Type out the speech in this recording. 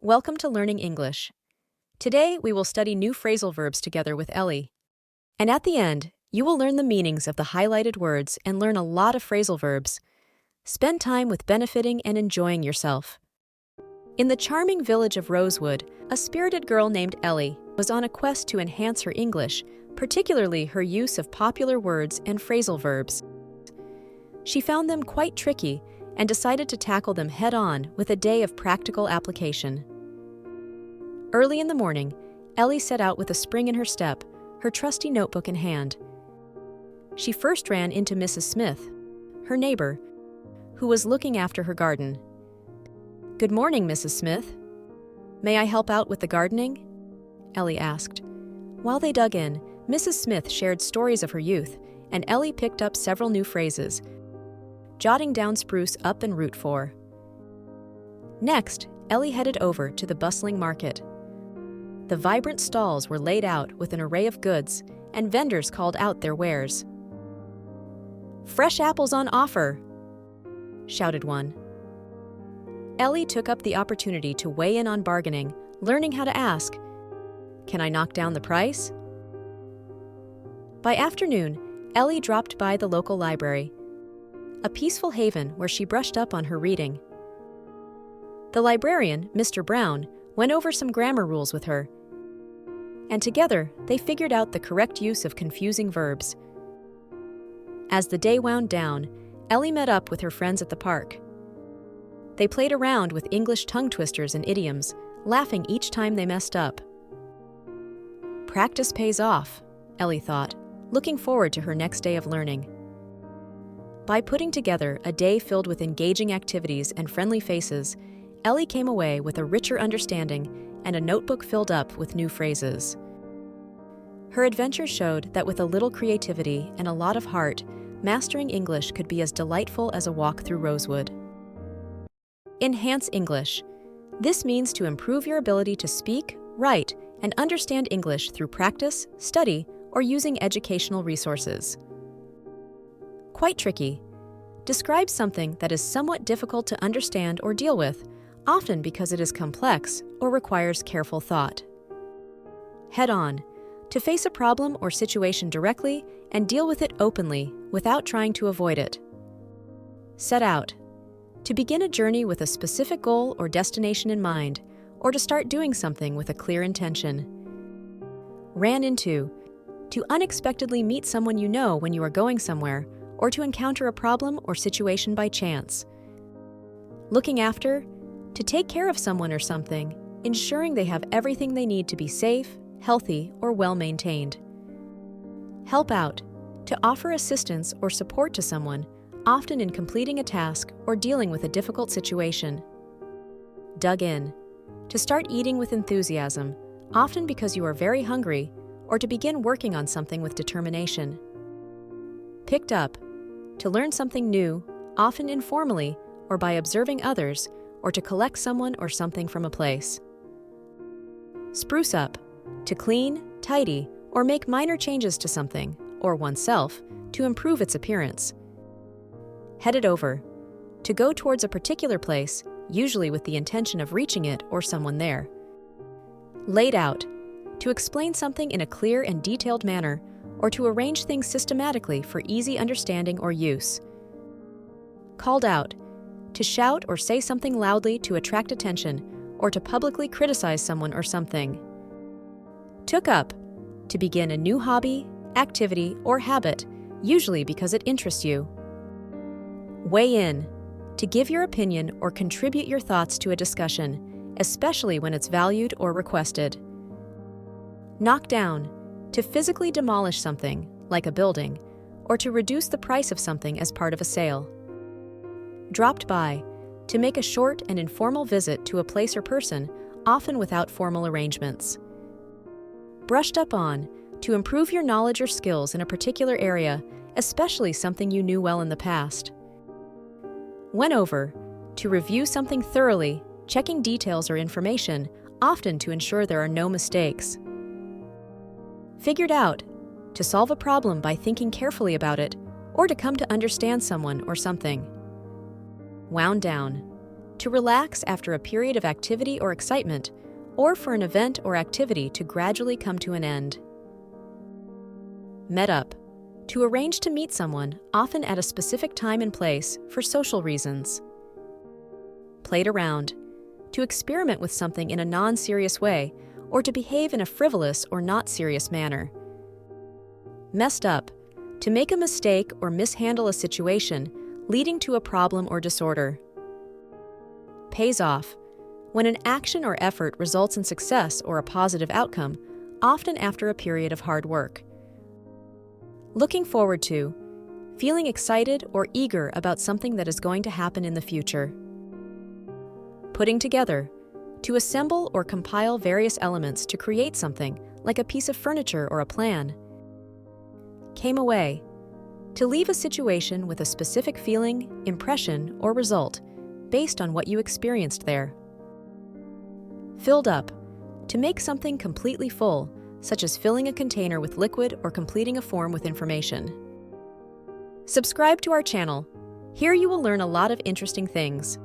Welcome to Learning English. Today, we will study new phrasal verbs together with Ellie. And at the end, you will learn the meanings of the highlighted words and learn a lot of phrasal verbs. Spend time with benefiting and enjoying yourself. In the charming village of Rosewood, a spirited girl named Ellie was on a quest to enhance her English, particularly her use of popular words and phrasal verbs. She found them quite tricky and decided to tackle them head-on with a day of practical application. Early in the morning, Ellie set out with a spring in her step, her trusty notebook in hand. She first ran into Mrs. Smith, her neighbor, who was looking after her garden. "Good morning, Mrs. Smith. May I help out with the gardening?" Ellie asked. While they dug in, Mrs. Smith shared stories of her youth, and Ellie picked up several new phrases, jotting down spruce up and root for. Next, Ellie headed over to the bustling market. The vibrant stalls were laid out with an array of goods, and vendors called out their wares. "Fresh apples on offer!" shouted one. Ellie took up the opportunity to weigh in on bargaining, learning how to ask, "Can I knock down the price?" By afternoon, Ellie dropped by the local library, a peaceful haven where she brushed up on her reading. The librarian, Mr. Brown, went over some grammar rules with her, and together they figured out the correct use of confusing verbs. As the day wound down, Ellie met up with her friends at the park. They played around with English tongue twisters and idioms, laughing each time they messed up. Practice pays off, Ellie thought, looking forward to her next day of learning. By putting together a day filled with engaging activities and friendly faces, Ellie came away with a richer understanding and a notebook filled up with new phrases. Her adventure showed that with a little creativity and a lot of heart, mastering English could be as delightful as a walk through Rosewood. Enhance English. This means to improve your ability to speak, write, and understand English through practice, study, or using educational resources. Quite tricky. Describe something that is somewhat difficult to understand or deal with, often because it is complex or requires careful thought. Head on. To face a problem or situation directly and deal with it openly without trying to avoid it. Set out. To begin a journey with a specific goal or destination in mind, or to start doing something with a clear intention. Ran into. To unexpectedly meet someone you know when you are going somewhere, or to encounter a problem or situation by chance. Looking after, to take care of someone or something, ensuring they have everything they need to be safe, healthy, or well-maintained. Help out, to offer assistance or support to someone, often in completing a task or dealing with a difficult situation. Dug in, to start eating with enthusiasm, often because you are very hungry, or to begin working on something with determination. Picked up, to learn something new, often informally or by observing others, or to collect someone or something from a place. Spruce up, to clean, tidy, or make minor changes to something, or oneself, to improve its appearance. Headed over, to go towards a particular place, usually with the intention of reaching it or someone there. Laid out, to explain something in a clear and detailed manner, or to arrange things systematically for easy understanding or use. Called out, to shout or say something loudly to attract attention, or to publicly criticize someone or something. Took up, to begin a new hobby, activity, or habit, usually because it interests you. Weigh in, to give your opinion or contribute your thoughts to a discussion, especially when it's valued or requested. Knock down, to physically demolish something, like a building, or to reduce the price of something as part of a sale. Dropped by, to make a short and informal visit to a place or person, often without formal arrangements. Brushed up on, to improve your knowledge or skills in a particular area, especially something you knew well in the past. Went over, to review something thoroughly, checking details or information, often to ensure there are no mistakes. Figured out, to solve a problem by thinking carefully about it, or to come to understand someone or something. Wound down, to relax after a period of activity or excitement, or for an event or activity to gradually come to an end. Met up, to arrange to meet someone, often at a specific time and place, for social reasons. Played around, to experiment with something in a non-serious way, or to behave in a frivolous or not serious manner. Messed up, to make a mistake or mishandle a situation, leading to a problem or disorder. Pays off, when an action or effort results in success or a positive outcome, often after a period of hard work. Looking forward to, feeling excited or eager about something that is going to happen in the future. Putting together, to assemble or compile various elements to create something, like a piece of furniture or a plan. Came away, to leave a situation with a specific feeling, impression, or result, based on what you experienced there. Filled up, to make something completely full, such as filling a container with liquid or completing a form with information. Subscribe to our channel. Here you will learn a lot of interesting things.